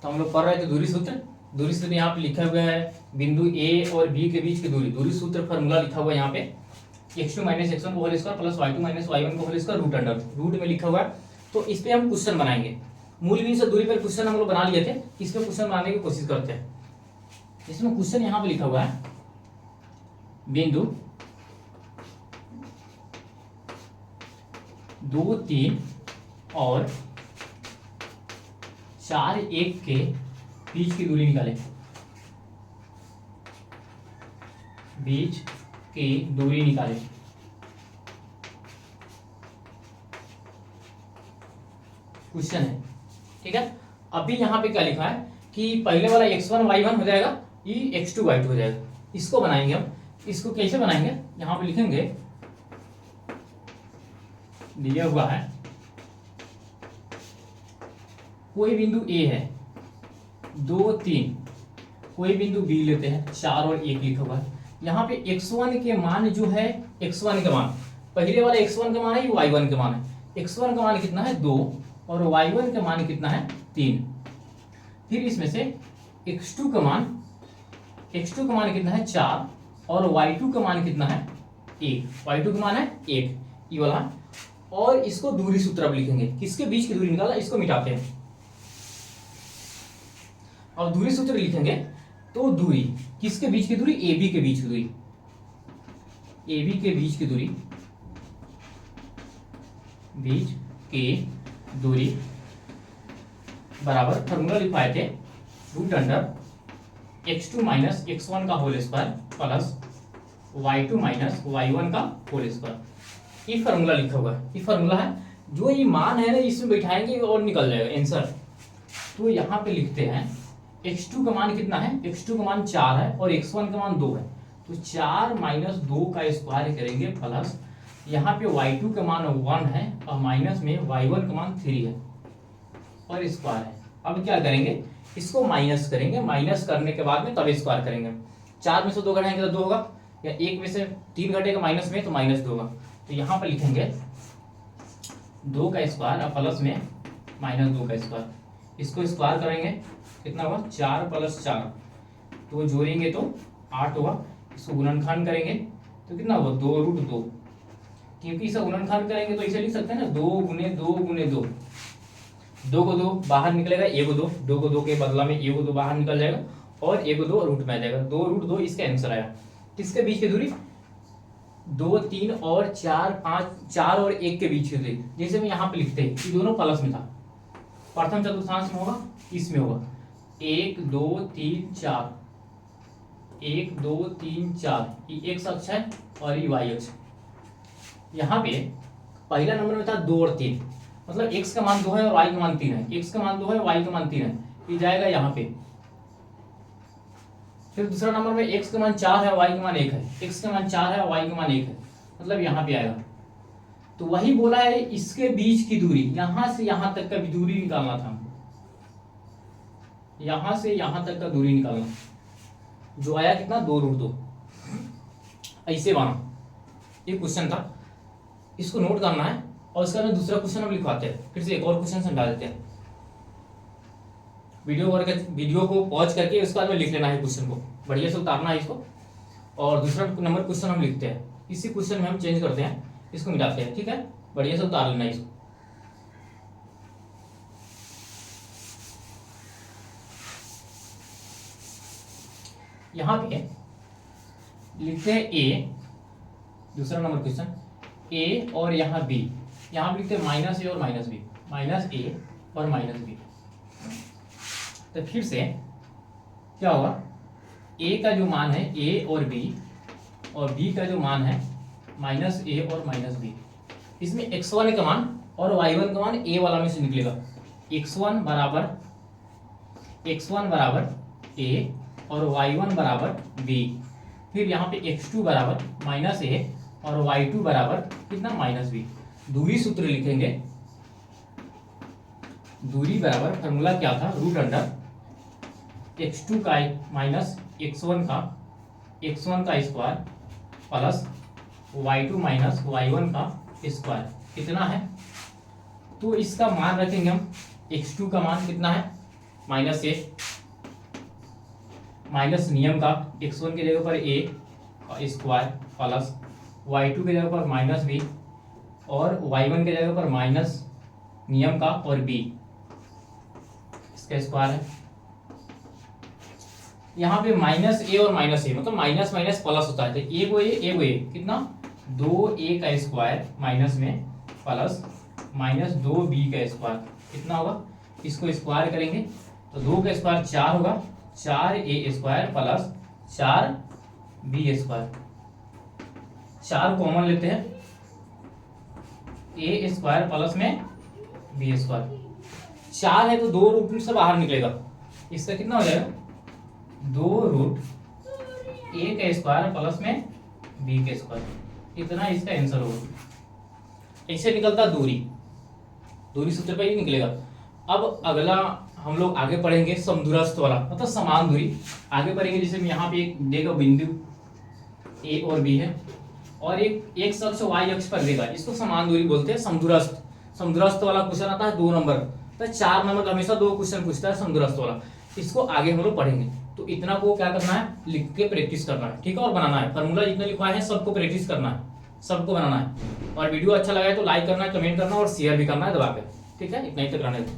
तो हम लोग पढ़ रहे थे दूरी सूत्र। दूरी सूत्र यहाँ पे लिखा हुआ है बिंदु ए और बी के बीच की दूरी। दूरी सूत्र फॉर्मूला लिखा हुआ है यहाँ पे x2 - x1 का whole square plus y2 - y1 का whole square root under root में लिखा हुआ है। तो इस पे हम क्वेश्चन बनाएंगे। मूल बिंदु से दूरी पर क्वेश्चन हम लोग बना लिए थे, इस पे क्वेश्चन बनाने की कोशिश करते हैं। इसमें क्वेश्चन यहाँ पे लिखा हुआ है बिंदु 2, 3 और 4, 1 के बीच की दूरी निकालें। बीच की दूरी निकालें। क्वेश्चन है, ठीक है। अभी यहाँ पे क्या लिखा है कि पहले वाला x1 y1 हो जाएगा, ये x2 y2 हो जाएगा। इसको बनाएंगे हम। इसको कैसे बनाएंगे, यहाँ पे लिखेंगे दिया हुआ है कोई बिंदु A है 2, 3, कोई बिंदु B लेते हैं 4 और 1 लिखा हुआ है। यहाँ पे x1 के मान जो है, x1 के मान पहले वाला x1 का मान है, ये y1 का मान है। x1 का मान कितना है 2 और y1 का मान कितना है 3। फिर इसमें से x2 का मान कितना है 4 और y2 का मान कितना है 1। y2 का मान है 1, ये वाला। और इसको दूरी सूत्र अब लिखेंगे। किसके बीच की दूरी निकाला, इसको मिटाते हैं और दूरी सूत्र लिखेंगे। तो दूरी किसके बीच की दूरी, ए बी के बीच की दूरी। ए बी के बीच की दूरी, बीच की दूरी बराबर फॉर्मूला लिखवाए थे रूट अंडर x2 - x1 का whole square plus y2 - y1 का होल स्क्वायर। ये फॉर्मूला लिखा हुआ है, ये फॉर्मूला है। जो ये मान है ना, इसमें बैठाएंगे और निकल जाएगा आंसर। तो यहाँ पे लिखते हैं x2 का मान कितना है, x2 का मान 4 है और x1 का मान 2 है। तो 4 - 2 का स्क्वायर करेंगे प्लस यहाँ पे y2 का मान 1 है और माइनस में y1 का मान 3 है और स्क्वायर है। अब क्या करेंगे, इसको माइनस करेंगे। माइनस करने के बाद में तब स्क्वायर करेंगे। 4 में से 2 घटाएंगे तो 2 होगा, या 1 में से 3 घटेगा माइनस में तो माइनस 2 होगा। तो यहाँ पर लिखेंगे 2 का स्क्वायर और प्लस में -2 का स्क्वायर। इसको स्क्वायर करेंगे कितना होगा 4 + 4, तो जोड़ेंगे तो 8 होगा। इसको गुणनखंड करेंगे तो कितना होगा 2√2, क्योंकि इसे गुणनखंड करेंगे तो इसे लिख सकते हैं ना 2 × 2 × 2। 2 को 2 बाहर निकलेगा, 1 को 2, 2 को 2 के बदला में 1 को 2 बाहर निकल जाएगा और 1 को 2 रूट में आ जाएगा। 2√2 इसका आंसर आया। किसके बीच की दूरी, 2, 3 और 4, 5, 4 और 1 के बीच की दूरी। जैसे मैं यहाँ पे लिखते हैं कि दोनों प्लस में था, प्रथम चतुर्थांश में होगा, इसमें होगा 1, 2, 3, 4, 1, 2, 3, 4, ये x अक्ष है और ये y अक्ष। यहाँ पे पहला नंबर में था 2 और 3, मतलब x का मान 2 है और y का मान 3 है। x का मान 2 है, y का मान 3 है, ये जाएगा यहाँ पे। फिर दूसरा नंबर में x का मान 4 है, y का मान 1 है। x का मान 4 है, y का मान 1 है, मतलब यहाँ पे आएगा। तो वही बोला है इसके बीच की दूरी, यहां से यहां तक का दूरी निकालना था हमको, यहां से यहां तक का दूरी निकालना, जो आया कितना 2√2। ऐसे बना, ये क्वेश्चन था, इसको नोट करना है। और उसका में दूसरा क्वेश्चन हम लिखवाते हैं, फिर से एक और क्वेश्चन समझा देते हैं। वीडियो को पॉज करके उसके बाद में लिख लेना है क्वेश्चन को, बढ़िया से उतारना है इसको। और दूसरा नंबर क्वेश्चन हम लिखते हैं, इसी क्वेश्चन में हम चेंज करते हैं, इसको मिटाते हैं, ठीक है। बढ़िया से उतार लेना इसको। यहाँ पे लिखते हैं a, दूसरा नंबर क्वेश्चन a और यहाँ b, यहाँ पे लिखते हैं -a और -b, -a और -b। तो फिर से क्या होगा, a का जो मान है a और b, और b का जो मान है -a और -b, इसमें x1 का मान और y1 का मान a वाला में से निकलेगा। x1 बराबर a और y1 बराबर b। फिर यहाँ पे x2 बराबर -a और y2 बराबर कितना -b। दूरी सूत्र लिखेंगे, दूरी बराबर फॉर्मूला क्या था, रूट अंडर x2 का x1 का स्क्वायर प्लस y2 - y1 का स्क्वायर। कितना है, तो इसका मान रखेंगे हम, x2 का मान कितना है माइनस ए माइनस नियम का x1 की जगह पर a का स्क्वायर प्लस y2 की जगह पर माइनस b और y1 की जगह पर माइनस नियम का और b, इसका स्क्वायर है। यहाँ पे माइनस ए और माइनस ए मतलब माइनस माइनस प्लस होता है, तो ए को ए कितना 2a का स्क्वायर माइनस में प्लस माइनस 2b का स्क्वायर कितना होगा, इसको स्क्वायर करेंगे तो 2 का स्क्वायर 4 होगा, 4a square plus 4b square, 4 common लेते हैं, a स्क्वायर प्लस में b स्क्वायर, 4 है तो 2 रूट से बाहर निकलेगा, इसका कितना हो जाएगा 2 रूट a का स्क्वायर प्लस में b का स्क्वायर, इतना इसका आंसर होगा। इससे निकलता दूरी सूत्र पे ही निकलेगा। अब अगला हम लोग आगे पढ़ेंगे समदूरस्थ वाला मतलब समान दूरी आगे पढ़ेंगे। जैसे यहाँ पे एक देगा बिंदु a और b है और एक x अक्ष y अक्ष पर देगा, इसको समान दूरी बोलते हैं। समदूरस्थ वाला क्वेश्चन आता है 2 नंबर, तो 4 नंबर का हमेशा 2 क्वेश्चन पूछता है समदूरस्थ वाला, इसको आगे हम लोग पढ़ेंगे। तो इतना को क्या करना है, लिख के प्रैक्टिस करना है, ठीक है, और बनाना है। फॉर्मूला जितने लिखवाए हैं सबको प्रैक्टिस करना है, सबको बनाना है। और वीडियो अच्छा लगा है तो लाइक करना है, कमेंट करना और शेयर भी करना है दबा के, ठीक है। इतना ही तक रहने दो।